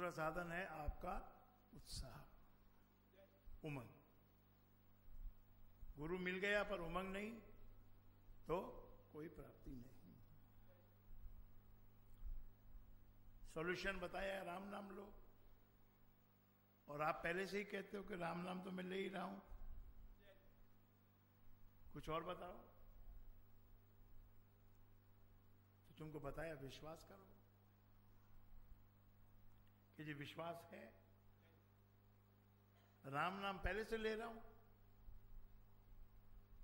दूसरा साधन है आपका उत्साह, उमंग। गुरु मिल गया पर उमंग नहीं तो कोई प्राप्ति नहीं। सॉल्यूशन बताया, राम नाम लो। और आप पहले से ही कहते हो कि राम नाम तो मैं ले ही रहा हूं, कुछ और बताओ। तो तुमको बताया विश्वास करो कि जी विश्वास है, राम नाम पहले से ले रहा हूं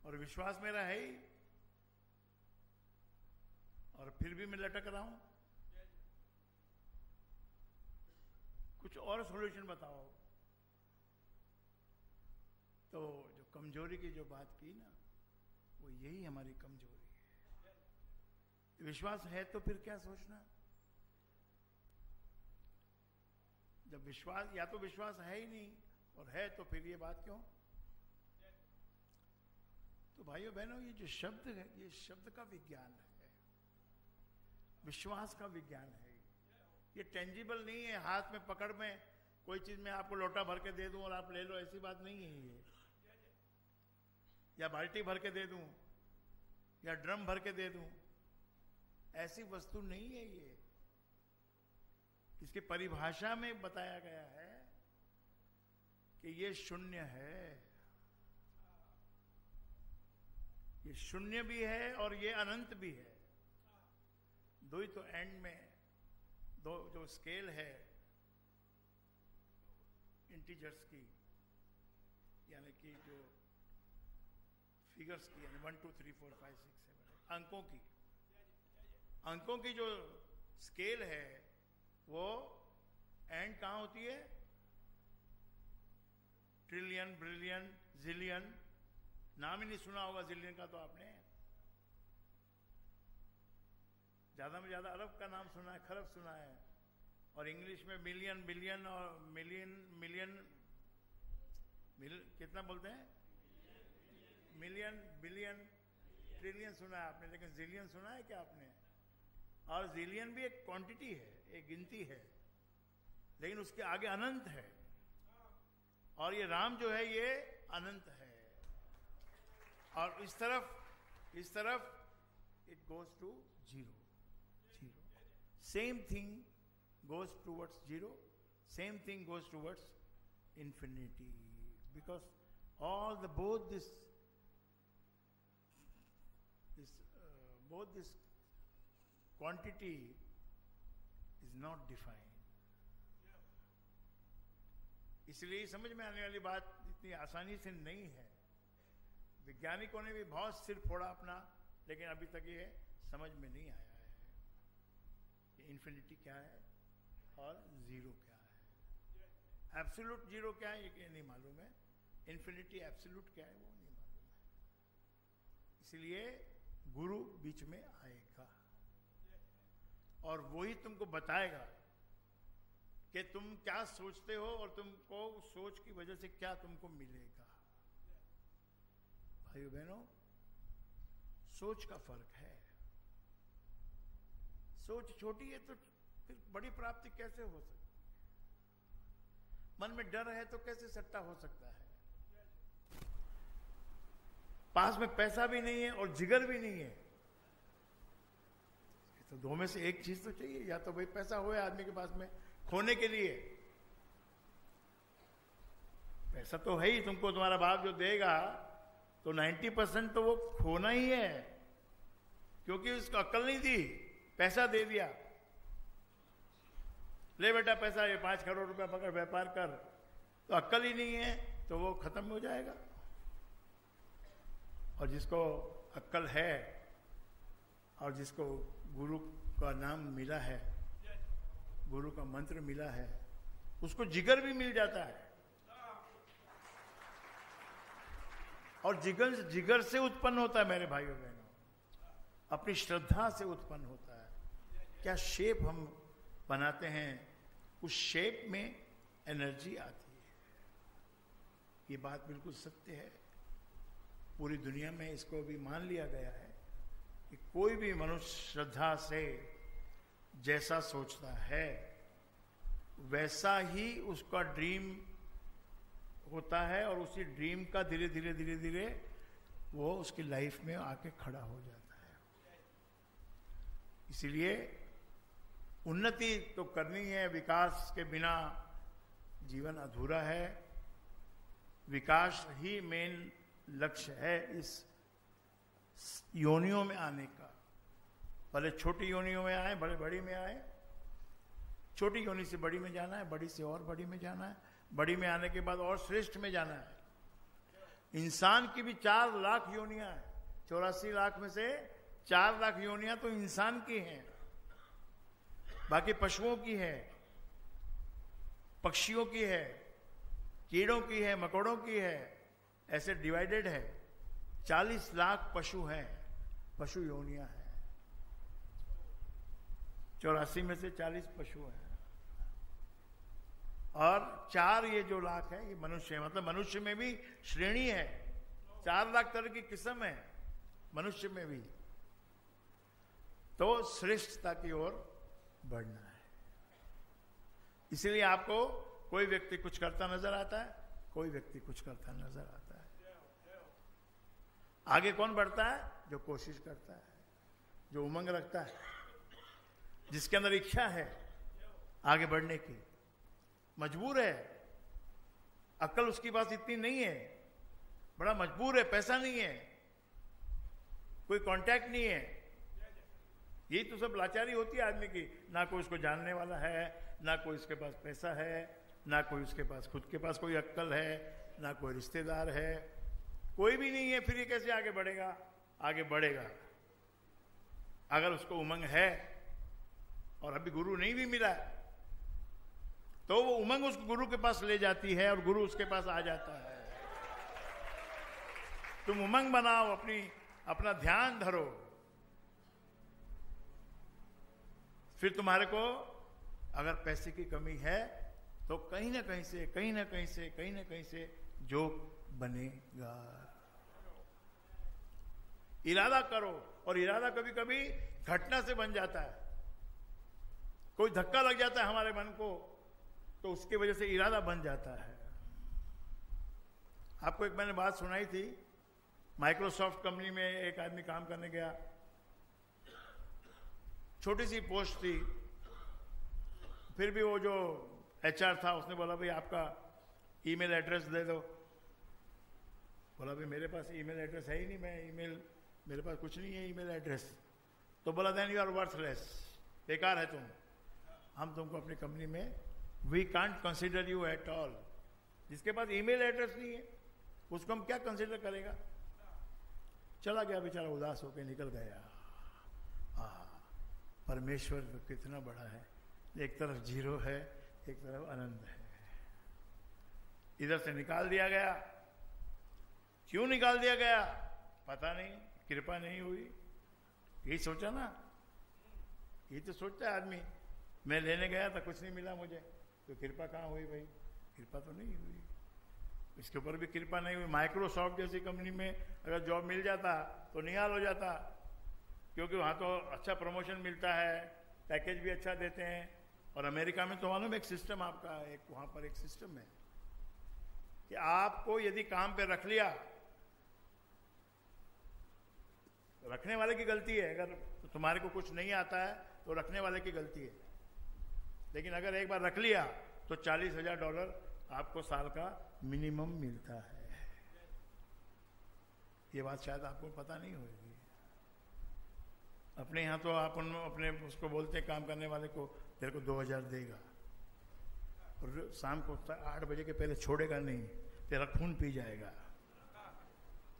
और विश्वास मेरा है ही, और फिर भी मैं लटक रहा हूं। कुछ और सॉल्यूशन बताओ। तो जो कमजोरी की जो बात की ना, वो यही हमारी कमजोरी है। विश्वास है तो फिर क्या सोचना। जब विश्वास, या तो विश्वास है ही नहीं और है तो फिर ये बात क्यों। तो भाइयों बहनों, ये जो शब्द है, ये शब्द का विज्ञान है, विश्वास का विज्ञान है। ये टेंजिबल नहीं है, हाथ में पकड़ में कोई चीज में आपको लोटा भर के दे दूं और आप ले लो, ऐसी बात नहीं है ये। या बाल्टी भर के दे दूं या ड्रम भर के दे दूं, ऐसी वस्तु नहीं है ये। इसकी परिभाषा में बताया गया है कि ये शून्य है। ये शून्य भी है और ये अनंत भी है। दो ही तो एंड में, दो जो स्केल है इंटीजर्स की, यानी कि जो फिगर्स की, यानी 1 2 3 4 5 6 7 अंकों की जो स्केल है, वो एंड कहां होती है। ट्रिलियन, ब्रिलियन, जिलियन, नाम ही नहीं सुना होगा जिलियन का तो आपने। ज्यादा में ज्यादा अरब का नाम सुना है, खरब सुना है, और इंग्लिश में मिलियन, बिलियन और मिलियन कितना बोलते हैं, मिलियन, बिलियन, ट्रिलियन सुना है आपने, लेकिन जिलियन सुना है क्या आपने। और जिलियन भी एक क्वांटिटी है, एक गिनती है, लेकिन उसके आगे अनंत है। और ये राम जो है ये अनंत है। और इस तरफ it goes to zero. Same thing goes towards zero, same thing goes towards infinity, because both this quantity is not defined. इसलिए समझ में आने वाली बात इतनी आसानी से नहीं है। वैज्ञानिकों ने भी बहुत सिर फोड़ा अपना, लेकिन अभी तक ये समझ में नहीं आया इन्फिनिटी क्या है और जीरो क्या है। एब्सोल्यूट जीरो क्या है ये नहीं मालूम है, इन्फिनिटी एब्सोल्यूट क्या है वो नहीं मालूम है। इसलिए गुरु बीच में आएगा और वही तुमको बताएगा कि तुम क्या सोचते हो और तुमको सोच की वजह से क्या तुमको मिलेगा। भाइयों बहनों, सोच का फर्क है। सोच छोटी है तो फिर बड़ी प्राप्ति कैसे हो सकती है। मन में डर है तो कैसे सट्टा हो सकता है। पास में पैसा भी नहीं है और जिगर भी नहीं है, तो दो में से एक चीज तो चाहिए। या तो भाई पैसा हो आदमी के पास में खोने के लिए, पैसा तो है ही, तुमको तुम्हारा बाप जो देगा तो 90% तो वो खोना ही है, क्योंकि उसको अक्ल नहीं दी, पैसा दे दिया। ले बेटा पैसा, ये 5 करोड़ रुपया पकड़ व्यापार कर, तो अक्ल ही नहीं है तो वो खत्म हो जाएगा। और जिसको अक्ल है और जिसको गुरु का नाम मिला है, गुरु का मंत्र मिला है, उसको जिगर भी मिल जाता है। और जिगर से उत्पन्न होता है मेरे भाइयों बहनों, अपनी श्रद्धा से उत्पन्न होता है। क्या शेप हम बनाते हैं, उस शेप में एनर्जी आती है। ये बात बिल्कुल सत्य है। पूरी दुनिया में इसको भी मान लिया गया है कि कोई भी मनुष्य श्रद्धा से जैसा सोचता है वैसा ही उसका ड्रीम होता है और उसी ड्रीम का धीरे धीरे धीरे धीरे वो उसकी लाइफ में आके खड़ा हो जाता है। इसीलिए उन्नति तो करनी है, विकास के बिना जीवन अधूरा है। विकास ही मेन लक्ष्य है इस योनियों में आने का। पहले छोटी योनियों में आए, बड़े बड़ी में आए, छोटी योनि से बड़ी में जाना है, बड़ी से और बड़ी में जाना है, बड़ी में आने के बाद और श्रेष्ठ में जाना है। इंसान की भी 4 लाख योनियां हैं, 84 लाख में से 4 लाख योनियां तो इंसान की हैं, बाकी पशुओं की है, पक्षियों की है, कीड़ों की है, मकोड़ों की है, ऐसे डिवाइडेड है। 40 लाख पशु हैं, पशु योनियां हैं। 84 में से 40 पशु हैं और 4 ये जो लाख है ये मनुष्य है। मतलब मनुष्य में भी श्रेणी है, 4 लाख तरह की किस्म है मनुष्य में भी। तो श्रेष्ठता की ओर बढ़ना है। इसलिए आपको कोई व्यक्ति कुछ करता नजर आता है, कोई व्यक्ति कुछ करता नजर आता है। आगे कौन बढ़ता है? जो कोशिश करता है, जो उमंग रखता है, जिसके अंदर इच्छा है आगे बढ़ने की, मजबूर है, अक्ल उसके पास इतनी नहीं है, बड़ा मजबूर है, पैसा नहीं है, कोई कांटेक्ट नहीं है। यही तो सब लाचारी होती है आदमी की। ना कोई उसको जानने वाला है, ना कोई उसके पास पैसा है, ना कोई उसके पास खुद के पास कोई अक्ल है, ना कोई रिश्तेदार है, कोई भी नहीं है। फिर ये कैसे आगे बढ़ेगा? आगे बढ़ेगा अगर उसको उमंग है और अभी गुरु नहीं भी मिला तो वो उमंग उस गुरु के पास ले जाती है और गुरु उसके पास आ जाता है। तुम उमंग बनाओ, अपना ध्यान धरो, फिर तुम्हारे को अगर पैसे की कमी है तो कहीं ना कहीं से, कहीं ना कहीं से, कहीं ना कहीं से जोग बनेगा। इरादा करो, और इरादा कभी कभी घटना से बन जाता है। कोई धक्का लग जाता है हमारे मन को तो उसकी वजह से इरादा बन जाता है। आपको एक मैंने बात सुनाई थी, माइक्रोसॉफ्ट कंपनी में एक आदमी काम करने गया, छोटी सी पोस्ट थी, फिर भी वो जो एचआर था उसने बोला भाई आपका ईमेल एड्रेस दे दो। बोला भाई मेरे पास ईमेल एड्रेस है ही नहीं, मैं ईमेल, मेरे पास कुछ नहीं है ईमेल एड्रेस। तो बोला देन यू आर वर्थलेस, बेकार है तुम, हम तुमको अपनी कंपनी में we can't consider you at all. जिसके पास ईमेल एड्रेस नहीं है उसको हम क्या कंसिडर करेगा? चला गया बेचारा, उदास होकर निकल गया। परमेश्वर तो कितना बड़ा है, एक तरफ जीरो है, एक तरफ आनंद है। इधर से निकाल दिया गया। क्यों निकाल दिया गया पता नहीं, कृपा नहीं हुई। यही सोचा ना, ये तो सोचता है आदमी, मैं लेने गया था कुछ नहीं मिला मुझे, तो कृपा कहाँ हुई भाई? कृपा तो नहीं हुई। इसके ऊपर भी कृपा नहीं हुई। माइक्रोसॉफ्ट जैसी कंपनी में अगर जॉब मिल जाता तो निहाल हो जाता, क्योंकि वहाँ तो अच्छा प्रमोशन मिलता है, पैकेज भी अच्छा देते हैं। और अमेरिका में तो मालूम एक सिस्टम आपका, एक वहाँ पर एक सिस्टम है कि आपको यदि काम पे रख लिया, रखने वाले की गलती है, अगर तो तुम्हारे को कुछ नहीं आता है तो रखने वाले की गलती है। लेकिन अगर एक बार रख लिया तो $40,000 आपको साल का मिनिमम मिलता है। ये बात शायद आपको पता नहीं होगी। अपने यहाँ तो आप अपने उसको बोलते काम करने वाले को तेरे को 2,000 देगा और शाम को 8 बजे के पहले छोड़ेगा नहीं, तेरा खून पी जाएगा।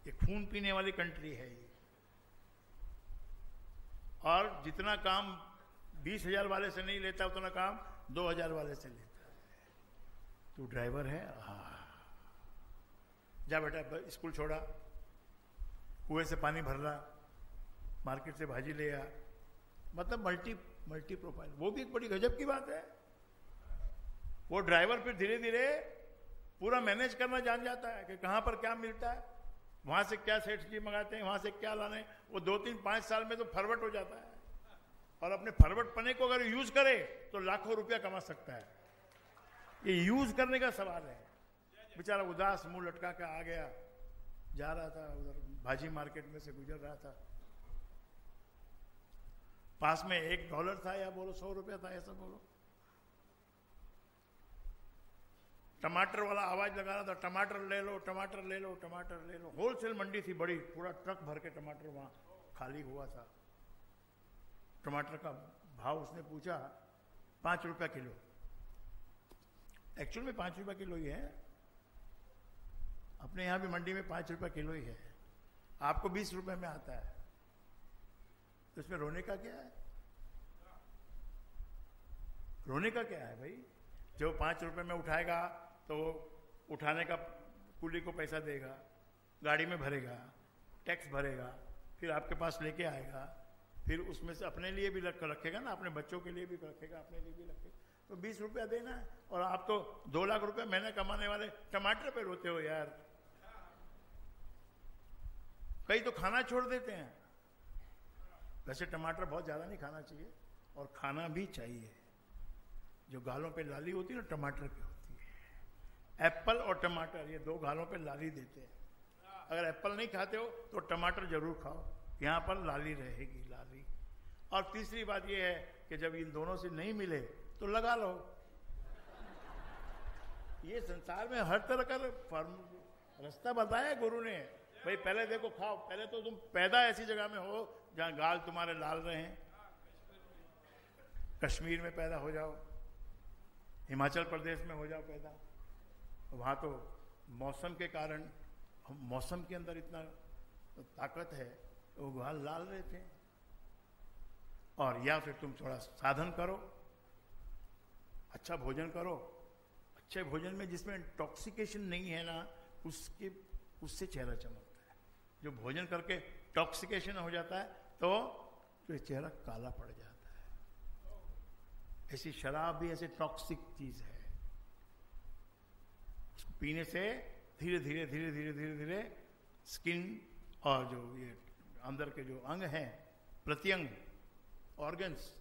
ये खून पीने वाली कंट्री है ये। और जितना काम 20,000 वाले से नहीं लेता उतना काम 2,000 वाले से लेता है। तू ड्राइवर है, जा बेटा स्कूल छोड़ा, कुएं से पानी भर रहा, मार्केट से भाजी ले आ, मतलब मल्टी प्रोफाइल। वो भी एक बड़ी गजब की बात है। वो ड्राइवर फिर धीरे धीरे पूरा मैनेज करना जान जाता है कि कहां पर क्या मिलता है, वहां से क्या सेठ जी मंगाते हैं, वहां से क्या लाने। वो 2-3-5 साल में तो फॉरवर्ड हो जाता है और अपने फॉरवर्ड पने को अगर यूज करे तो लाखों रुपया कमा सकता है। ये यूज करने का सवाल है। बेचारा उदास मुंह लटका के आ गया, जा रहा था उधर भाजी मार्केट में से गुजर रहा था, पास में $1 था या बोलो 100 रुपया था, ऐसा बोलो। टमाटर वाला आवाज लगा रहा था, टमाटर ले लो, टमाटर ले लो, टमाटर ले लो। होलसेल मंडी थी बड़ी, पूरा ट्रक भर के टमाटर वहां खाली हुआ था। टमाटर का भाव उसने पूछा, 5 रुपया किलो। एक्चुअल में 5 रुपया किलो ही है, अपने यहां भी मंडी में 5 रुपया किलो ही है, आपको 20 रुपए में आता है, तो इसमें रोने का क्या है? रोने का क्या है भाई? जो 5 रुपए में उठाएगा तो वो उठाने का कुली को पैसा देगा, गाड़ी में भरेगा, टैक्स भरेगा, फिर आपके पास लेके आएगा, फिर उसमें से अपने लिए भी रखेगा ना, अपने बच्चों के लिए भी रखेगा, अपने लिए भी रखेगा, तो 20 रुपया देना है। और आप तो 2 लाख रुपए महीने कमाने वाले टमाटर पे रोते हो यार। कई तो खाना छोड़ देते हैं। वैसे टमाटर बहुत ज्यादा नहीं खाना चाहिए, और खाना भी चाहिए। जो गालों पे लाली होती है ना, टमाटर की होती है। एप्पल और टमाटर, ये 2 गालों पे लाली देते हैं। अगर एप्पल नहीं खाते हो तो टमाटर जरूर खाओ, यहां पर लाली रहेगी, लाली। और तीसरी बात यह है कि जब इन दोनों से नहीं मिले तो लगा लो। ये संसार में हर तरह का रास्ता बताया गुरु ने। भाई पहले देखो, खाओ, पहले तो तुम पैदा ऐसी जगह में हो जहां गाल तुम्हारे लाल रहे हैं। कश्मीर में पैदा हो जाओ, हिमाचल प्रदेश में हो जाओ पैदा, वहां तो मौसम के कारण, मौसम के अंदर इतना ताकत है, वो गाल लाल रहते हैं। और या फिर तुम थोड़ा साधन करो, अच्छा भोजन करो। अच्छे भोजन में जिसमें इंटॉक्सिकेशन नहीं है ना, उससे चेहरा चमकता है। जो भोजन करके टॉक्सिकेशन हो जाता है तो ये चेहरा काला पड़ जाता है। ऐसी शराब भी ऐसे टॉक्सिक चीज है, उसको पीने से धीरे धीरे धीरे धीरे धीरे धीरे स्किन और जो ये अंदर के जो अंग हैं, प्रत्यंग, ऑर्गन्स,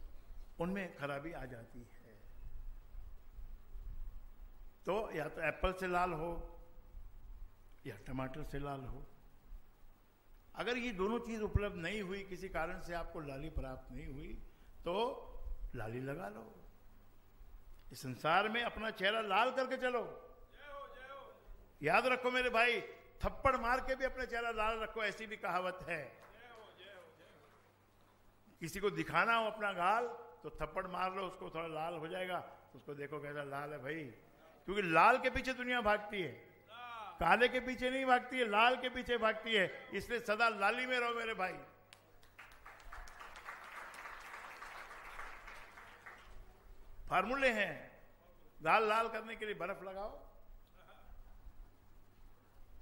उनमें खराबी आ जाती है। तो या तो एप्पल से लाल हो या टमाटर से लाल हो। अगर ये दोनों चीज उपलब्ध नहीं हुई, किसी कारण से आपको लाली प्राप्त नहीं हुई, तो लाली लगा लो। इस संसार में अपना चेहरा लाल करके चलो। याद रखो मेरे भाई, थप्पड़ मार के भी अपना चेहरा लाल रखो, ऐसी भी कहावत है। किसी को दिखाना हो अपना गाल तो थप्पड़ मार लो, उसको थोड़ा लाल हो जाएगा, उसको देखो कैसा लाल है भाई। क्योंकि लाल के पीछे दुनिया भागती है, काले के पीछे नहीं भागती है, लाल के पीछे भागती है। इसलिए सदा लाली में रहो मेरे भाई। फार्मूले हैं, गाल लाल करने के लिए बर्फ लगाओ।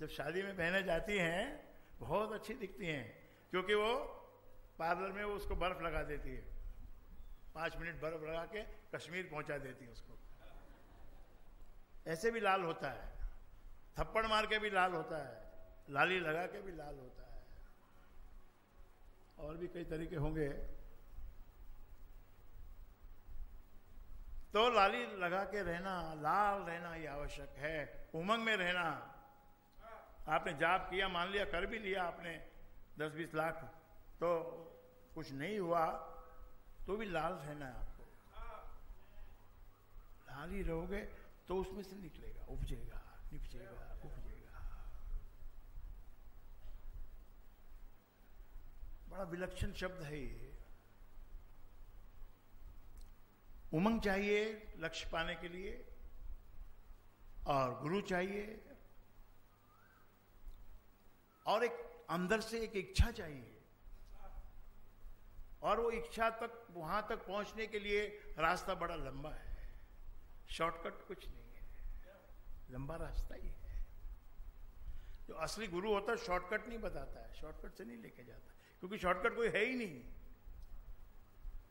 जब शादी में बहनें जाती हैं बहुत अच्छी दिखती हैं, क्योंकि वो पार्लर में वो उसको बर्फ लगा देती है, 5 मिनट बर्फ लगा के कश्मीर पहुंचा देती है उसको। ऐसे भी लाल होता है, थप्पड़ मार के भी लाल होता है, लाली लगा के भी लाल होता है, और भी कई तरीके होंगे। तो लाली लगा के रहना, लाल रहना ये आवश्यक है। उमंग में रहना। आपने जाप किया, मान लिया, कर भी लिया आपने 10-20 लाख, तो कुछ नहीं हुआ तो भी लाल रहना है आपको। लाल ही रहोगे तो उसमें से निकलेगा, उपजेगा, निपजेगा, उपजेगा। बड़ा विलक्षण शब्द है ये। उमंग चाहिए लक्ष्य पाने के लिए, और गुरु चाहिए, और एक अंदर से एक इच्छा चाहिए। और वो इच्छा तक, वहां तक पहुंचने के लिए रास्ता बड़ा लंबा है, शॉर्टकट कुछ नहीं है, लंबा रास्ता ही है। जो असली गुरु होता है शॉर्टकट नहीं बताता है, शॉर्टकट से नहीं लेके जाता, क्योंकि शॉर्टकट कोई है ही नहीं।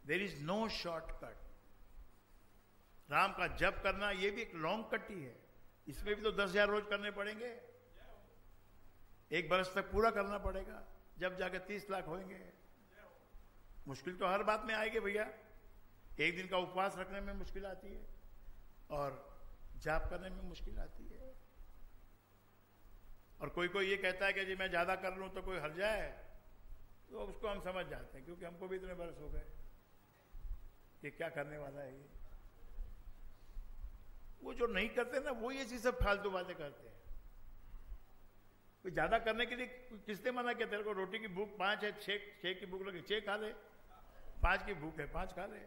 There is no shortcut. Ram का जप करना ये भी एक लॉन्ग कट ही है, इसमें भी तो 10,000 रोज करने पड़ेंगे, 1 बरस तक पूरा करना पड़ेगा, जब जाके 30 लाख होंगे। मुश्किल तो हर बात में आएगी भैया, एक दिन का उपवास रखने में मुश्किल आती है, और जाप करने में मुश्किल आती है। और कोई कोई ये कहता है कि जी मैं ज्यादा कर लूं तो कोई हर जाए, तो उसको हम समझ जाते हैं, क्योंकि हमको भी इतने बरस हो गए कि क्या करने वाला है ये। वो जो नहीं करते ना, वो ये चीज सब फालतू बातें करते हैं। कोई ज्यादा करने के लिए किसने मना किया? तेरे को रोटी की भूख 5 है, 6 की भूख लगी 6 खा ले, 5 की भूख है 5 खा ले,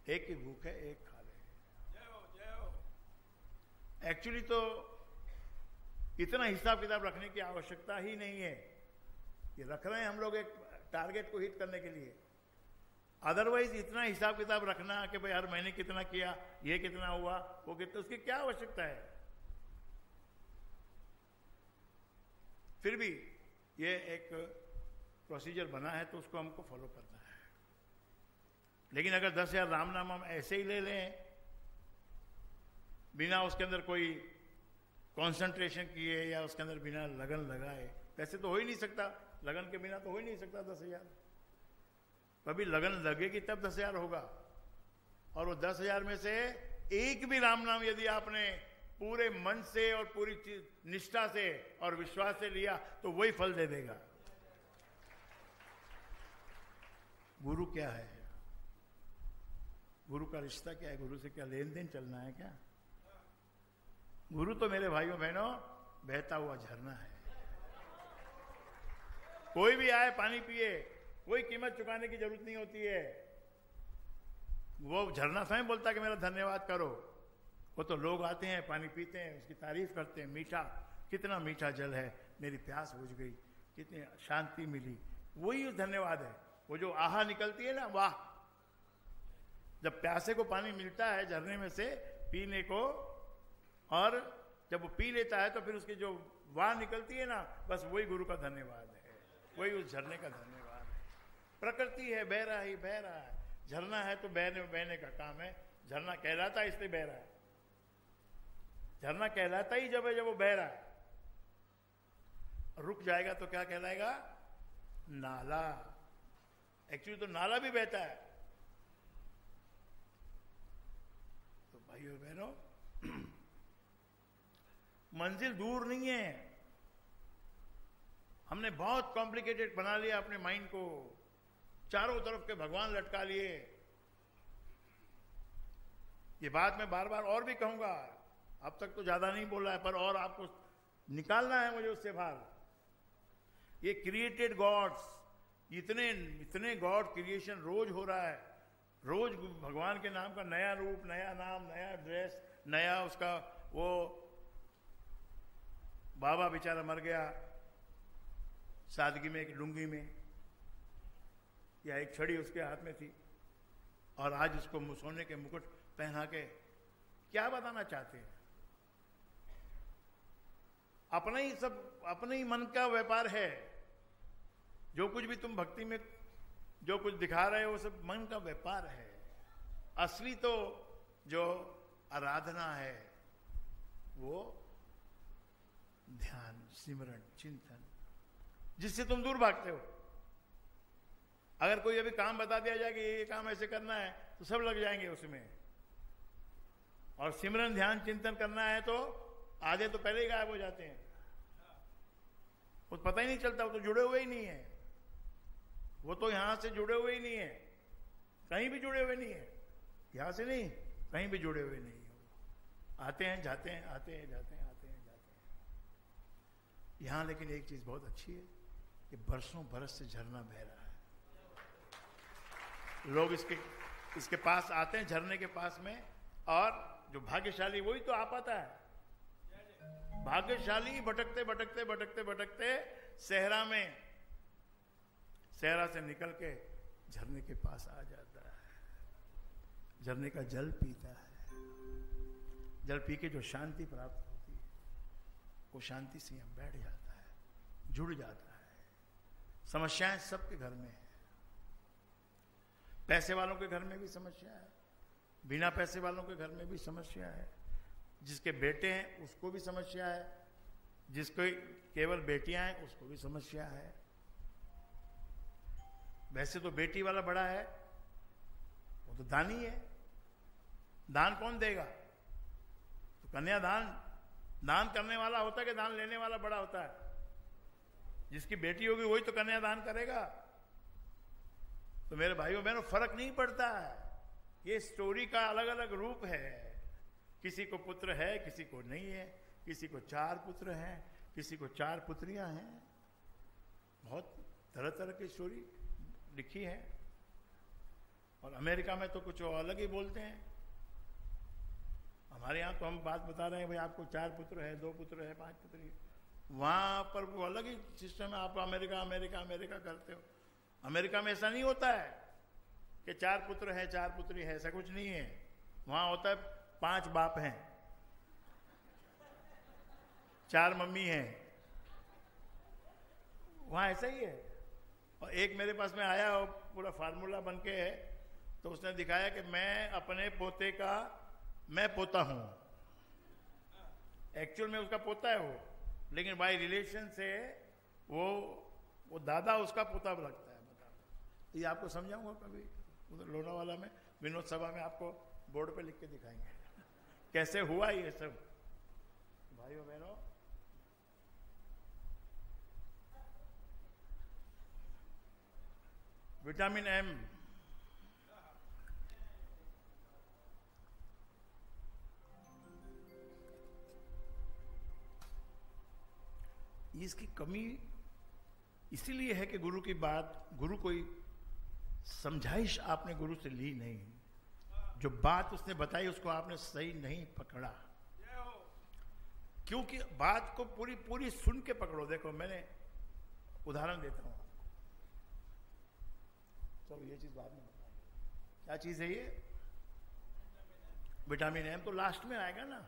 1 की भूख है 1 खा ले। एक्चुअली तो इतना हिसाब किताब रखने की आवश्यकता ही नहीं है। ये रख रहे हैं हम लोग एक टारगेट को हिट करने के लिए। अदरवाइज इतना हिसाब किताब रखना कि भाई हर महीने कितना किया, ये कितना हुआ, वो कितना, उसकी क्या आवश्यकता है? फिर भी ये एक प्रोसीजर बना है तो उसको हमको फॉलो करना है। लेकिन अगर 10,000 राम नाम हम ऐसे ही ले लें बिना उसके अंदर कोई कंसंट्रेशन किए या उसके अंदर बिना लगन लगाए, वैसे तो हो ही नहीं सकता, लगन के बिना तो हो ही नहीं सकता 10,000। कभी लगन लगेगी तब 10,000 होगा। और वो 10,000 में से एक भी राम नाम यदि आपने पूरे मन से और पूरी निष्ठा से और विश्वास से लिया तो वही फल दे देगा। गुरु क्या है? गुरु का रिश्ता क्या है? गुरु से क्या लेन देन चलना है क्या? गुरु तो मेरे भाइयों बहनों बहता हुआ झरना है। कोई भी आए पानी पिए, कोई कीमत चुकाने की जरूरत नहीं होती है। वो झरना स्वयं बोलता है कि मेरा धन्यवाद करो। वो तो लोग आते हैं, पानी पीते हैं, उसकी तारीफ करते हैं, मीठा, कितना मीठा जल है, मेरी प्यास बुझ गई, कितनी शांति मिली, वही धन्यवाद है। वो जो आहा निकलती है ना, वाह, जब प्यासे को पानी मिलता है झरने में से पीने को, और जब वो पी लेता है तो फिर उसकी जो वाह निकलती है ना, बस वही गुरु का धन्यवाद है, वही उस झरने का धन्यवाद है। प्रकृति है, बह रहा ही बह रहा है। झरना है तो बहने का काम है। झरना कहलाता है इसलिए बह रहा है। झरना कहलाता ही जब है जब वो बह रहा है। रुक जाएगा तो क्या कहलाएगा? नाला। एक्चुअली तो नाला भी बहता है। तो भाइयों बहनों, मंजिल दूर नहीं है। हमने बहुत कॉम्प्लिकेटेड बना लिया अपने माइंड को, चारों तरफ के भगवान लटका लिए। ये बात मैं बार बार और भी कहूंगा, अब तक तो ज्यादा नहीं बोला है, पर और आपको निकालना है मुझे उससे बाहर। ये क्रिएटेड गॉड्स, इतने गॉड क्रिएशन रोज हो रहा है। रोज भगवान के नाम का नया रूप, नया नाम, नया ड्रेस, नया उसका। वो बाबा बेचारा मर गया सादगी में, एक लुंगी में, या एक छड़ी उसके हाथ में थी, और आज उसको सोने के मुकुट पहना के क्या बताना चाहते हैं? अपना ही सब, अपने ही मन का व्यापार है। जो कुछ भी तुम भक्ति में जो कुछ दिखा रहे हो वो सब मन का व्यापार है। असली तो जो आराधना है वो ध्यान, सिमरन, चिंतन, जिससे तुम दूर भागते हो। अगर कोई अभी काम बता दिया जाए कि ये काम ऐसे करना है तो सब लग जाएंगे उसमें। और सिमरन, ध्यान, चिंतन करना है तो आधे तो पहले ही गायब हो जाते हैं। वो पता ही नहीं चलता, वो तो जुड़े हुए ही नहीं है। वो तो यहां से जुड़े हुए ही नहीं है, कहीं भी जुड़े हुए नहीं है। यहां से नहीं, कहीं भी जुड़े हुए नहीं है। आते हैं जाते हैं, आते हैं जाते हैं, आते हैं जाते हैं। यहां लेकिन एक चीज बहुत अच्छी है कि बरसों बरस से झरना बह रहा है। लोग इसके पास आते हैं, झरने के पास में, और जो भाग्यशाली वही तो आ पाता है। भाग्यशाली भटकते भटकते भटकते भटकते सहरा से निकल के झरने के पास आ जाता है। झरने का जल पीता है। जल पी के जो शांति प्राप्त होती है, वो शांति से यहाँ बैठ जाता है, जुड़ जाता है। समस्याएं सबके घर में है। पैसे वालों के घर में भी समस्या है, बिना पैसे वालों के घर में भी समस्या है। जिसके बेटे हैं उसको भी समस्या है, जिसको केवल बेटियां हैं उसको भी समस्या है। वैसे तो बेटी वाला बड़ा है, वो तो दानी है। दान कौन देगा? तो कन्यादान दान करने वाला होता है कि दान लेने वाला बड़ा होता है? जिसकी बेटी होगी वही तो कन्यादान करेगा। तो मेरे भाइयों बहनों, फर्क नहीं पड़ता है। ये स्टोरी का अलग अलग रूप है। किसी को पुत्र है, किसी को नहीं है, किसी को 4 पुत्र हैं, किसी को 4 पुत्रियां हैं। बहुत तरह तरह की स्टोरी लिखी है। और अमेरिका में तो कुछ अलग ही बोलते हैं। हमारे यहाँ तो हम बात बता रहे हैं भाई आपको 4 पुत्र है, 2 पुत्र है, 5 पुत्र है। वहां पर वो अलग ही सिस्टम है। आप अमेरिका अमेरिका अमेरिका करते हो। अमेरिका में ऐसा नहीं होता है कि 4 पुत्र है 4 पुत्री है, ऐसा कुछ नहीं है। वहां होता है 5 बाप हैं, 4 मम्मी हैं। वहां ऐसा ही है। और एक मेरे पास में आया, वो पूरा फार्मूला बन के है, तो उसने दिखाया कि मैं अपने पोते का मैं पोता हूं। एक्चुअल में उसका पोता है वो, लेकिन बाय रिलेशन से वो दादा उसका पोता लगता है। बता, ये आपको समझाऊंगा कभी उधर लोनावाला में, विनोद सभा में आपको बोर्ड पे लिख के दिखाएंगे कैसे हुआ ये सब। भाइयों बहनों, विटामिन एम, इसकी कमी इसीलिए है कि गुरु की बात, गुरु कोई समझाइश आपने गुरु से ली नहीं, जो बात उसने बताई उसको आपने सही नहीं पकड़ा। क्योंकि बात को पूरी पूरी सुन के पकड़ो। देखो मैंने उदाहरण देता हूं, तो ये चीज बाद में बताएंगे। क्या चीज है ये? विटामिन एम तो लास्ट में आएगा ना,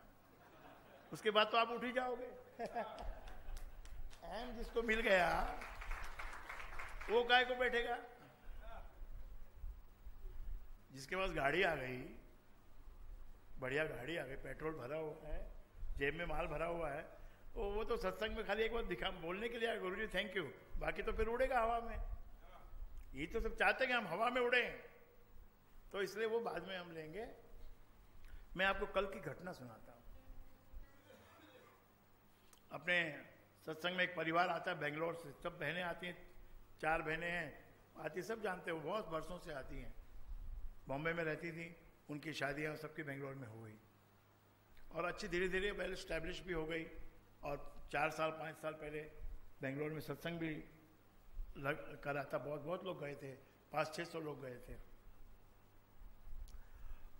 उसके बाद तो आप उठ ही जाओगे। एम जिसको मिल गया वो काय को बैठेगा? जिसके पास गाड़ी आ गई, बढ़िया गाड़ी आ गई, पेट्रोल भरा हुआ है, जेब में माल भरा हुआ है, वो तो सत्संग में खाली एक बार दिखा बोलने के लिए आया, गुरुजी थैंक यू, बाकी तो फिर उड़ेगा हवा में। ये तो सब चाहते हैं कि हम हवा में उड़े, तो इसलिए वो बाद में हम लेंगे। मैं आपको कल की घटना सुनाता हूं। अपने सत्संग में एक परिवार आता है बेंगलोर से, सब बहनें आती हैं, 4 बहनें हैं, आती, सब जानते हो, बहुत वर्षों से आती हैं। बॉम्बे में रहती थी, उनकी शादियां सबकी बेंगलोर में हो गई और अच्छी धीरे धीरे वेल स्टैब्लिश भी हो गई। और 4 साल 5 साल पहले बेंगलोर में सत्संग भी करा था, बहुत लोग गए थे, 500-600 लोग गए थे।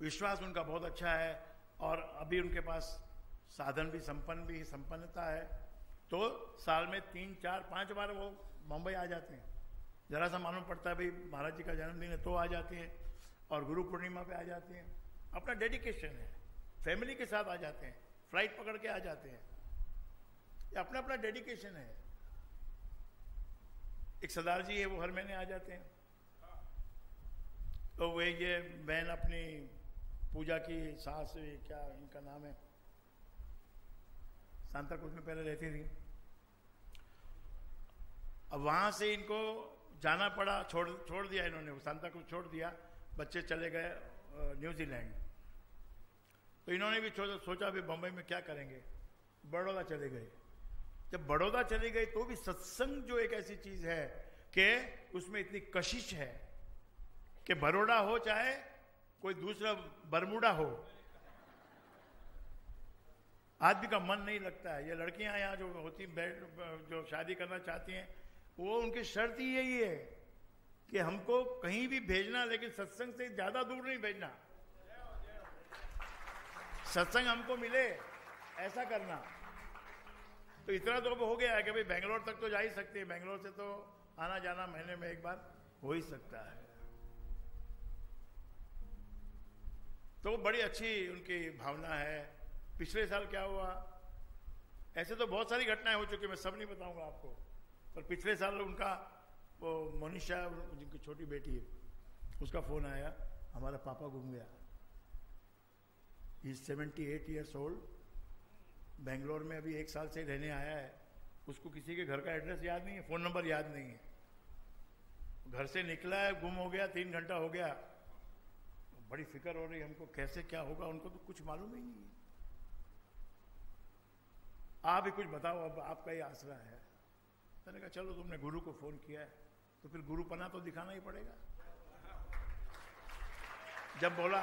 विश्वास उनका बहुत अच्छा है और अभी उनके पास साधन भी संपन्नता है। तो साल में 3, 4, 5 बार वो मुंबई आ जाते हैं। जरा सा मालूम पड़ता है भाई महाराज जी का जन्मदिन है तो आ जाते हैं, और गुरु पूर्णिमा पे आ जाते हैं। अपना डेडिकेशन है, फैमिली के साथ आ जाते हैं, फ्लाइट पकड़ के आ जाते हैं, ये अपना अपना डेडिकेशन है। एक सरदार जी है, वो हर महीने आ जाते हैं। तो वे ये बहन अपनी पूजा की सास, क्या इनका नाम है, सांताक्रूज में पहले रहती थी। अब वहां से इनको जाना पड़ा, छोड़ दिया इन्होंने, वो सांताक्रूज छोड़ दिया, बच्चे चले गए न्यूजीलैंड। तो इन्होंने भी सोचा भी बम्बई में क्या करेंगे, बड़ौदा चले गए। जब बड़ौदा चली गई तो भी सत्संग जो एक ऐसी चीज है कि उसमें इतनी कशिश है कि बड़ौदा हो चाहे कोई दूसरा बरमूडा हो, आदमी का मन नहीं लगता है। ये लड़कियां यहाँ जो होती जो शादी करना चाहती हैं, वो उनकी शर्त ही यही है कि हमको कहीं भी भेजना, लेकिन सत्संग से ज्यादा दूर नहीं भेजना, सत्संग हमको मिले ऐसा करना। तो इतना तो हो गया है कि भाई बेंगलोर तक तो जा ही सकते हैं, बेंगलोर से तो आना जाना महीने में एक बार हो ही सकता है। तो बड़ी अच्छी उनकी भावना है। पिछले साल क्या हुआ, ऐसे तो बहुत सारी घटनाएं हो चुकी, मैं सब नहीं बताऊंगा आपको, पर पिछले साल उनका वो मोनिशा, जिनकी छोटी बेटी है, उसका फोन आया, हमारा पापा गुम गया। He is 78 years old, Bangalore में अभी 1 साल से रहने आया है, उसको किसी के घर का एड्रेस याद नहीं है, फोन नंबर याद नहीं है, घर से निकला है, गुम हो गया, 3 घंटा हो गया। बड़ी फिक्र हो रही हमको, कैसे क्या होगा, उनको तो कुछ मालूम ही नहीं है। आप ही कुछ बताओ, अब आपका ही आसरा है। मैंने कहा चलो तुमने गुरु को फोन किया है तो फिर गुरुपना तो दिखाना ही पड़ेगा। जब बोला,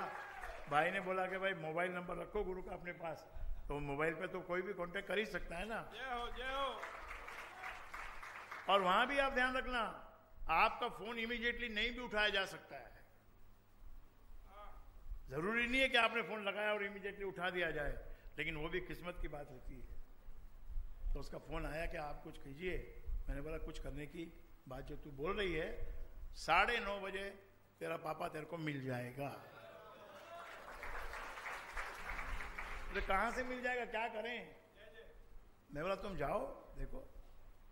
भाई ने बोला कि भाई मोबाइल नंबर रखो गुरु का अपने पास, तो मोबाइल पे तो कोई भी कांटेक्ट कर ही सकता है ना। जय हो। और वहां भी आप ध्यान रखना, आपका फोन इमीडिएटली नहीं भी उठाया जा सकता है। जरूरी नहीं है कि आपने फोन लगाया और इमीडिएटली उठा दिया जाए, लेकिन वो भी किस्मत की बात होती है। तो उसका फोन आया कि आप कुछ कीजिए। मैंने बोला कुछ करने की बात जो तू बोल रही है, 9:30 बजे तेरा पापा तेरे को मिल जाएगा। तो कहां से मिल जाएगा, क्या करें? मैं बोला तुम जाओ, देखो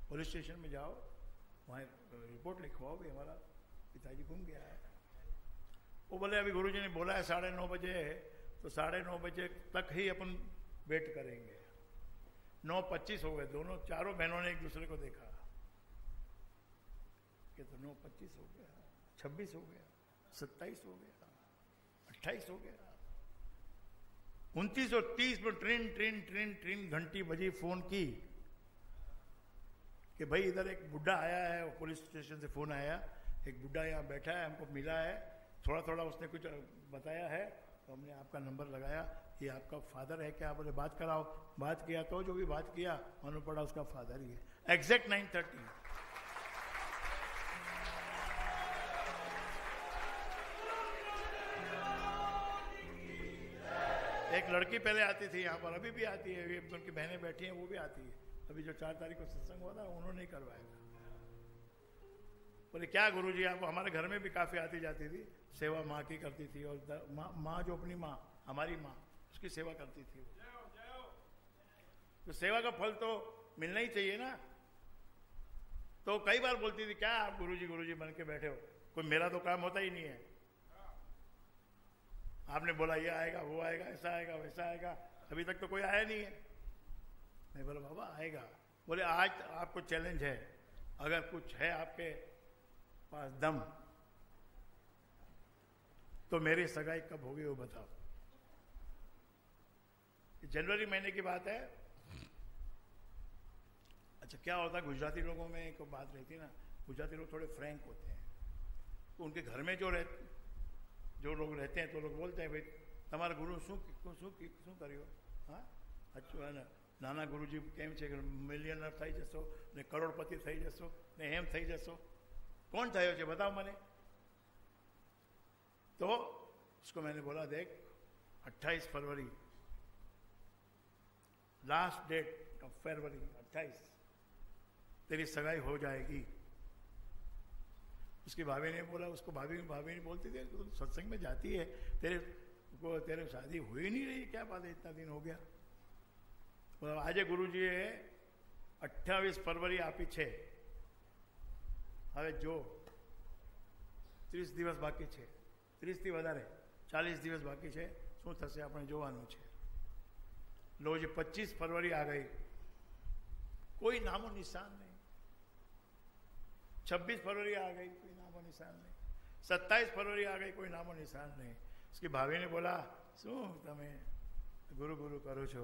पुलिस स्टेशन में जाओ, वहां रिपोर्ट लिखवाओ भी हमारा पिताजी गुम गया है। वो बोले अभी गुरुजी ने बोला है 9:30 बजे, तो 9:30 बजे तक ही अपन वेट करेंगे। 9:25 हो गए, दोनों चारों बहनों ने एक दूसरे को देखा कि तो 9:25 हो गया, 26 हो गया, 27 हो गया, 28 हो गया, 29 और 30 में ट्रेन घंटी बजी। फोन की कि भाई इधर एक बुढ़ा आया है, पुलिस स्टेशन से फोन आया, एक बुढ़ा यहाँ बैठा है, हमको मिला है, थोड़ा थोड़ा उसने कुछ बताया है, तो हमने आपका नंबर लगाया, ये आपका फादर है क्या? बोले बात कराओ। बात किया तो जो भी बात किया मालूम पड़ा उसका फादर ही है। एग्जैक्ट 9:30। एक लड़की पहले आती थी यहाँ पर, अभी भी आती है, उनकी बहनें बैठी हैं, वो भी आती है। अभी जो 4 तारीख को सत्संग हुआ था उन्होंने ही करवाया था। बोले क्या गुरुजी, आप हमारे घर में भी काफी आती जाती थी, सेवा माँ की करती थी, और माँ जो अपनी माँ, हमारी माँ, उसकी सेवा करती थी। तो सेवा का फल तो मिलना ही चाहिए ना। तो कई बार बोलती थी क्या आप गुरुजी बन के बैठे हो, कोई मेरा तो काम होता ही नहीं है। आपने बोला ये आएगा, वो आएगा, ऐसा आएगा, वैसा आएगा, अभी तक तो कोई आया नहीं है। मैं बोला बाबा आएगा। बोले आज आपको चैलेंज है, अगर कुछ है आपके पास दम, तो मेरी सगाई कब होगी वो बताओ। जनवरी महीने की बात है। अच्छा क्या होता है, गुजराती लोगों में एक बात रहती है ना, गुजराती लोग थोड़े फ्रैंक होते हैं, तो उनके घर में जो लोग रहते हैं तो लोग बोलते हैं भाई તમારા ગુરુ શું કર્યું? હા સાચું ને, નાના ગુરુજી કેમ છે કે મિલિયનર થઈ જશો ને કરોડપતિ થઈ જશો ને એમ થઈ જશો, कौन થયો છે बताओ मैंने। तो उसको मैंने बोला देख 28 फरवरी लास्ट डेट ऑफ फरवरी 28 तेरी सगाई हो जाएगी। उसकी भाभी ने बोला, उसको भाभी ने बोलती थी तो सत्संग में जाती है, तेरे शादी हो ही नहीं रही, क्या बात है, इतना दिन हो गया। तो आज गुरुजी 28 फरवरी आपी छे, હવે જો 30 દિવસ બાકી છે, 30 થી વધારે 40 દિવસ બાકી છે, શું થશે આપણે જોવાનું છે। લો જે 25 ફરવરી आ गई, कोई नामो निशान नहीं। 26 फरवरी आ गई, कोई नामो निशान नहीं। 27 फरवरी आ गई, कोई नामो निशान नहीं। उसकी भाभी ने बोला શું તમે ગુરુ ગુરુ કરો છો?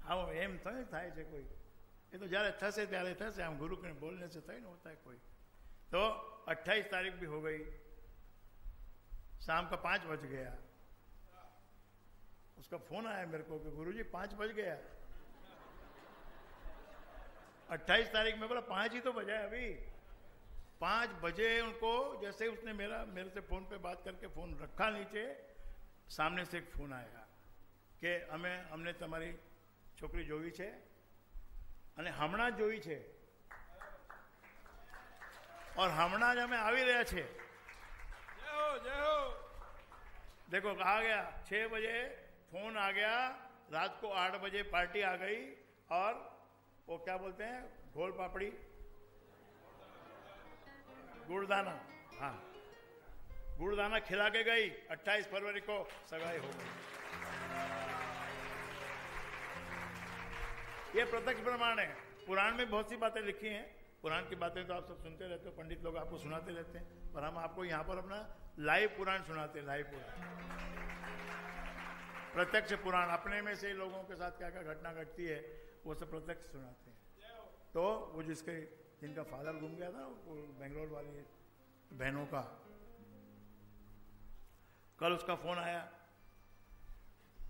हाँ एम थोड़ी થાય છે કોઈ, ये तो જ્યારે થશે ત્યારે થશે, આમ गुरु के बोलने से थोड़ी ना होता है कोई। तो 28 तारीख भी हो गई, शाम का 5 बज गया। उसका फोन आया मेरे को कि गुरुजी 5 बज गया। 28 तारीख में बोला 5 ही तो बजा है अभी। 5 बजे उनको, जैसे उसने मेरे से फोन पे बात करके फोन रखा नीचे, सामने से एक फोन आया कि हमने तुम्हारी छोकरी જોઈ છે અને હમણાં જોઈ છે, और હમણાં જ અમે આવી રહ્યા છે। जय हो। देखो आ गया 6 बजे फोन आ गया, रात को 8 बजे पार्टी आ गई, और वो क्या बोलते हैं, घोल पापड़ी, गुड़दाना, हाँ गुड़दाना खिला के गई। 28 फरवरी को सगाई हो गई। ये प्रत्यक्ष प्रमाण है। पुराण में बहुत सी बातें लिखी हैं, पुराण की बातें तो आप सब सुनते रहते हो, पंडित लोग आपको सुनाते रहते हैं, पर हम आपको यहाँ पर अपना लाइव पुराण सुनाते हैं, लाइव पुराण। प्रत्यक्ष पुराण अपने में से लोगों के साथ क्या क्या घटना घटती है वो सब प्रत्यक्ष सुनाते हैं। तो वो जिनका फादर गुम गया था वो बेंगलोर वाली बहनों का, कल उसका फोन आया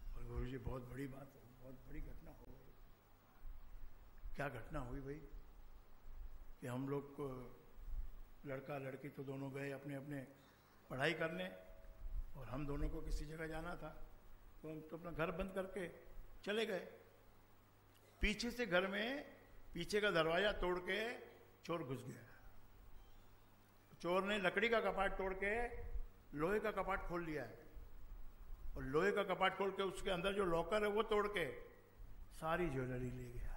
और गुरु जी बहुत बड़ी बात, बहुत बड़ी घटना हो गई। क्या घटना हुई भाई? कि हम लोग को लड़का लड़की तो दोनों गए अपने अपने पढ़ाई करने और हम दोनों को किसी जगह जाना था, तो हम तो अपना घर बंद करके चले गए। पीछे से घर में पीछे का दरवाजा तोड़ के चोर घुस गया। चोर ने लकड़ी का कपाट तोड़ के लोहे का कपाट खोल लिया है और लोहे का कपाट खोल के उसके अंदर जो लॉकर है वो तोड़ के सारी ज्वेलरी ले गया।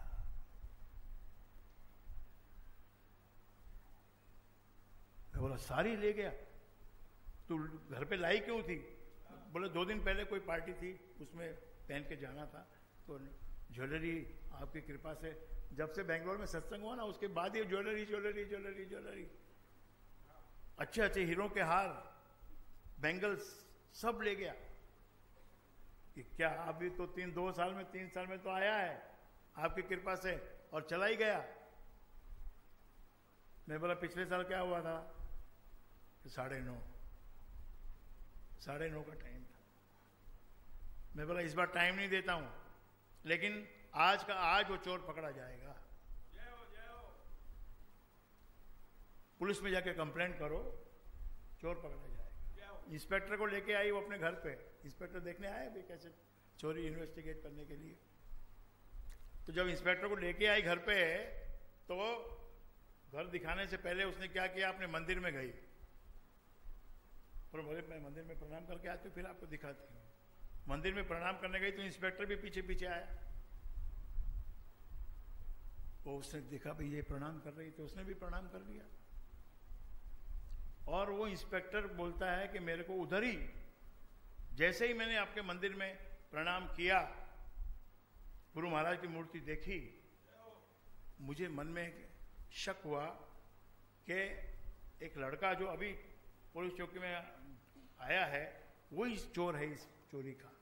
मैं बोला सारी ले गया? तू घर पे लाई क्यों थी? बोले 2 दिन पहले कोई पार्टी थी उसमें पहन के जाना था, तो ज्वेलरी आपकी कृपा से, जब से बेंगलोर में सत्संग हुआ ना उसके बाद ये ज्वेलरी ज्वेलरी ज्वेलरी ज्वेलरी, अच्छे अच्छे हीरो के हार, बैंगल्स सब ले गया। कि क्या अभी तो 3 साल में तो आया है आपकी कृपा से और चला ही गया। मैं बोला पिछले साल क्या हुआ था? 9:30 का टाइम था। मैं बोला इस बार टाइम नहीं देता हूं, लेकिन आज वो चोर पकड़ा जाएगा। पुलिस में जाके कंप्लेंट करो, चोर पकड़ा जाएगा। इंस्पेक्टर को लेके आई वो अपने घर पे, इंस्पेक्टर देखने आए भाई कैसे चोरी इन्वेस्टिगेट करने के लिए। तो जब इंस्पेक्टर को लेके आई घर पे, तो घर दिखाने से पहले उसने क्या किया, अपने मंदिर में गई और बोले मैं मंदिर में प्रणाम करके आती हूँ फिर आपको दिखाती हूँ। मंदिर में प्रणाम करने गई तो इंस्पेक्टर भी पीछे पीछे आया। वो उसने देखा भाई ये प्रणाम कर रही, तो उसने भी प्रणाम कर लिया। और वो इंस्पेक्टर बोलता है कि मेरे को उधर ही, जैसे ही मैंने आपके मंदिर में प्रणाम किया, गुरु महाराज की मूर्ति देखी, मुझे मन में शक हुआ कि एक लड़का जो अभी पुलिस चौकी में आया है वो इस चोर है, इस चोरी का।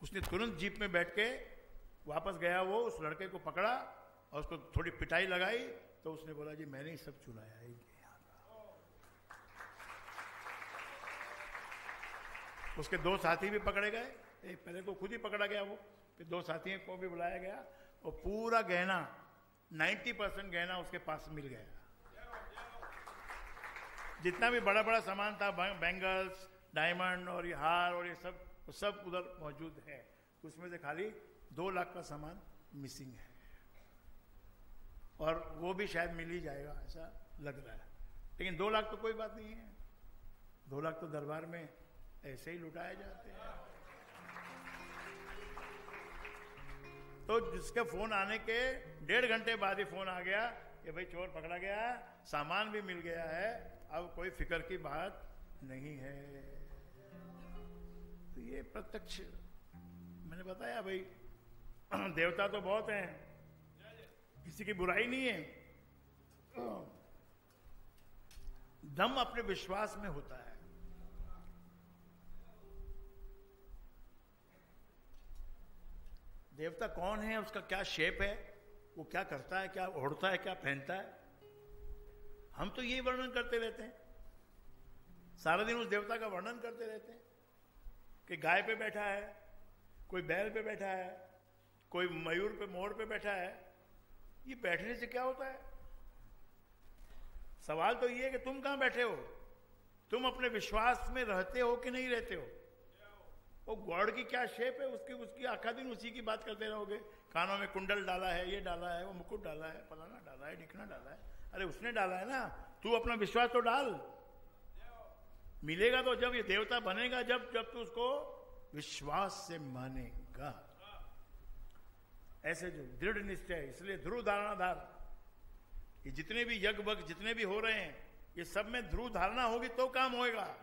उसने तुरंत जीप में बैठ के वापस गया, वो उस लड़के को पकड़ा और उसको थोड़ी पिटाई लगाई। तो उसने बोला जी मैंने ही सब चुराया है इनके यहाँ का। उसके 2 साथी भी पकड़े गए, पहले तो खुद ही पकड़ा गया वो, फिर 2 साथियों को भी बुलाया गया और पूरा गहना 90% गहना उसके पास मिल गया। जितना भी बड़ा बड़ा सामान था, बैंगल्स, डायमंड और ये हार और ये सब उधर मौजूद है। उसमें से खाली 2 लाख का सामान मिसिंग है और वो भी शायद मिल ही जाएगा ऐसा लग रहा है। लेकिन 2 लाख तो कोई बात नहीं है, 2 लाख तो दरबार में ऐसे ही लुटाए जाते हैं। तो जिसके फोन आने के 1.5 घंटे बाद ही फोन आ गया कि भाई चोर पकड़ा गया, सामान भी मिल गया है, अब कोई फिक्र की बात नहीं है। तो ये प्रत्यक्ष मैंने बताया भाई, देवता तो बहुत हैं, किसी की बुराई नहीं है, दम अपने विश्वास में होता है। देवता कौन है, उसका क्या शेप है, वो क्या करता है, क्या ओढ़ता है, क्या पहनता है, हम तो यही वर्णन करते रहते हैं। सारा दिन उस देवता का वर्णन करते रहते हैं कि गाय पे बैठा है, कोई बैल पे बैठा है, कोई मयूर पे, मोर पे बैठा है। ये बैठने से क्या होता है? सवाल तो ये है कि तुम कहां बैठे हो, तुम अपने विश्वास में रहते हो कि नहीं रहते हो। वो गॉड की क्या शेप है, उसकी आखा दिन उसी की बात करते रहोगे। कानों में कुंडल डाला है, ये डाला है, वो मुकुट डाला है, फलाना डाला है, ढिकना डाला है। अरे उसने डाला है ना, तू अपना विश्वास तो डाल। मिलेगा तो जब ये देवता बनेगा, जब तू उसको विश्वास से मानेगा। ऐसे जो दृढ़ निश्चय, इसलिए ध्रुव धारणाधार, ये जितने भी यज्ञ वज्ञ जितने भी हो रहे हैं, ये सब में ध्रुव धारणा होगी तो काम होएगा।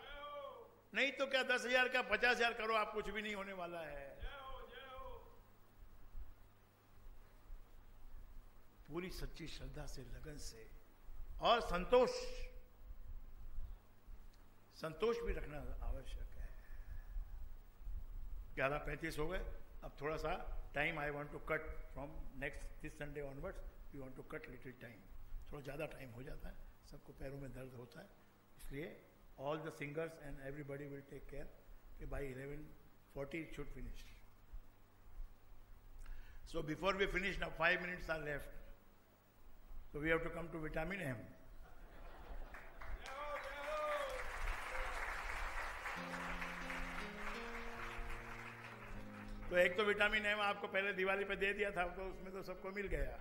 नहीं तो क्या 10,000 का 50,000 करो, आप कुछ भी नहीं होने वाला है। पूरी सच्ची श्रद्धा से, लगन से और संतोष भी रखना आवश्यक है। 11:35 हो गए। अब थोड़ा सा time I want to cut from next this Sunday onwards, we want to cut little time. थोड़ा ज़्यादा टाइम हो जाता है, सबको पैरों में दर्द होता है, इसलिए all the singers and everybody will take care कि by 11:40 it should finish. So before we finish, now 5 minutes are left. So we have to come to vitamin M. तो एक तो विटामिन एम आपको पहले दिवाली पे दे दिया था, तो उसमें तो सबको मिल गया।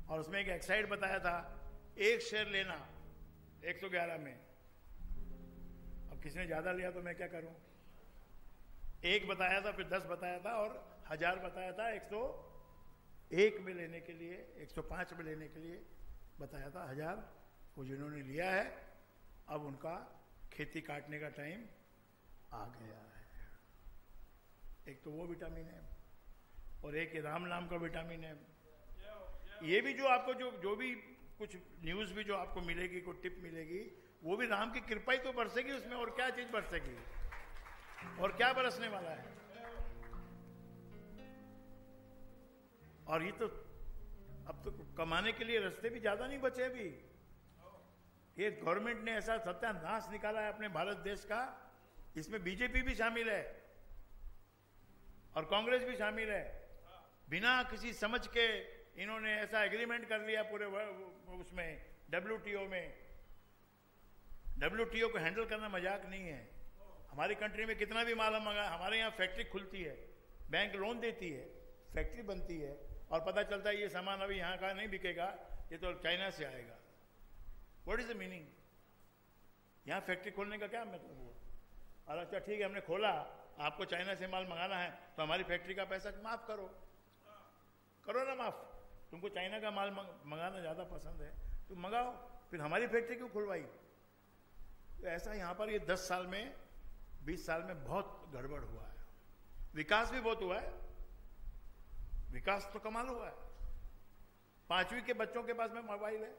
और उसमें एक एक्साइड बताया था, एक शेयर लेना 111 में। अब किसी ने ज्यादा लिया तो मैं क्या करूं? एक बताया था, फिर 10 बताया था, और 1000 बताया था। 101 में लेने के लिए, 105 में लेने के लिए बताया था। 1000 वो जिन्होंने लिया है, अब उनका खेती काटने का टाइम आ गया है। एक तो वो विटामिन है, और एक राम नाम का विटामिन है। ये भी जो आपको जो भी कुछ न्यूज भी जो आपको मिलेगी, कोई टिप मिलेगी, वो भी राम की कृपा ही तो बरसेगी उसमें, और क्या चीज बरसेगी, और क्या बरसने वाला है। और ये तो अब तो कमाने के लिए रास्ते भी ज्यादा नहीं बचे अभी। ये गवर्नमेंट ने ऐसा सत्यानाश निकाला है अपने भारत देश का, इसमें बीजेपी भी शामिल है और कांग्रेस भी शामिल है। बिना किसी समझ के इन्होंने ऐसा एग्रीमेंट कर लिया पूरे उसमें WTO में। WTO को हैंडल करना मजाक नहीं है। हमारी कंट्री में कितना भी माल हम मंगा, हमारे यहाँ फैक्ट्री खुलती है, बैंक लोन देती है, फैक्ट्री बनती है, और पता चलता है ये सामान अभी यहाँ का नहीं बिकेगा, ये तो चाइना से आएगा। What is the meaning? यहाँ फैक्ट्री खोलने का क्या मतलब हुआ? और अच्छा ठीक है, हमने खोला, आपको चाइना से माल मंगाना है तो हमारी फैक्ट्री का पैसा माफ करो, करो ना माफ। तुमको चाइना का माल मंगाना ज्यादा पसंद है, तुम मंगाओ, फिर हमारी फैक्ट्री क्यों खुलवाई? तो ऐसा यहाँ पर ये 10 साल में 20 साल में बहुत गड़बड़ हुआ है। विकास भी बहुत हुआ है, विकास तो कमाल हुआ है। 5वीं के बच्चों के पास में मोबाइल है,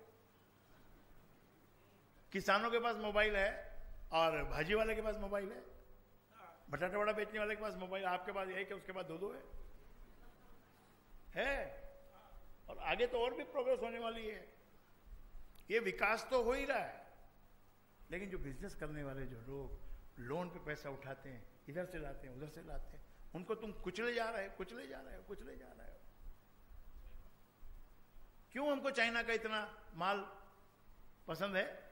किसानों के पास मोबाइल है, और भाजी वाले के पास मोबाइल है, बटाटा वड़ा बेचने वाले के पास मोबाइल, आपके पास एक है, उसके पास 2 है। और आगे तो और भी प्रोग्रेस होने वाली है। ये विकास तो हो ही रहा है, लेकिन जो बिजनेस करने वाले जो लोग लोन पे पैसा उठाते हैं, इधर से लाते हैं, उधर से लाते हैं, उनको तुम कुचले जा रहे हो, कुचले जा रहे हो, कुचले जा रहे हो। क्यों हमको चाइना का इतना माल पसंद है?